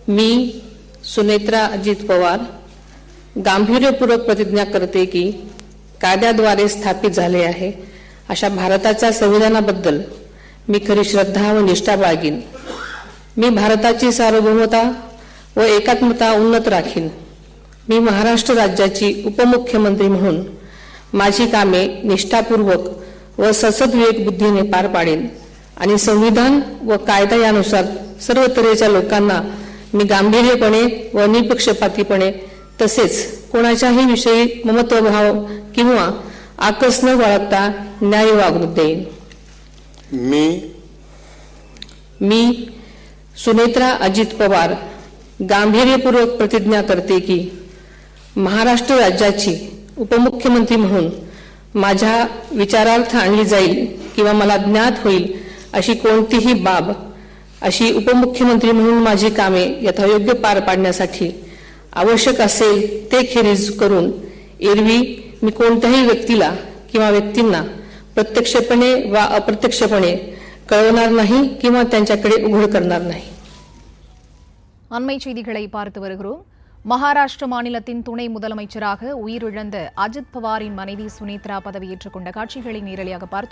मी सुनेत्रा अजित पवार गांभीर्यपूर्वक प्रतिज्ञा करते की कायद्याद्वारे स्थापित झाले आहे अशा भारताच्या संविधानाबद्दल मी खरी श्रद्धा व निष्ठा बाळगीन। मी भारताची सार्वभौमता व एकात्मता उन्नत राखीन। मी महाराष्ट्र राज्याची उपमुख्यमंत्री म्हणून माझी कामे निष्ठापूर्वक व ससद्विवेक बुद्धीने पार पाडेन आणि संविधान व कायदा यानुसार सर्व तऱ्हेच्या लोकांना मी गांभीर्यपणे व निपक्षपातीपणे तसेच कोणाच्याही विषयी ममत्वभाव किंवा आकस न बाळगता न्याय वागणूक देईन। मी सुनेत्रा अजित पवार गांभीर्यपूर्वक प्रतिज्ञा करते की महाराष्ट्र राज्याची उपमुख्यमंत्री म्हणून माझ्या विचारार्थ आणली जाईल किंवा मला ज्ञात होईल अशी कोणतीही बाब अशी उपमुख्यमंत्री म्हणून माझी कामे यथायोग्य पार पाडण्यासाठी आवश्यक असेल ते खेरीज करून एरवी मी कोणत्याही व्यक्तीला किंवा व्यक्तींना प्रत्यक्षपणे वा अप्रत्यक्षपणे कळवणार नाही किंवा त्यांच्याकडे उघड करणार नाही। அண்மை செய்திகளை பார்த்து வருகிறோம்। மகாராஷ்டிர மாநிலத்தின் துணை முதலமைச்சராக உயிரிழந்த அஜித் பவாரின் மனைவி சுனேத்ரா பதவியேற்றுக் கொண்ட காட்சிகளை நேரலையாக பார்த்தோம்।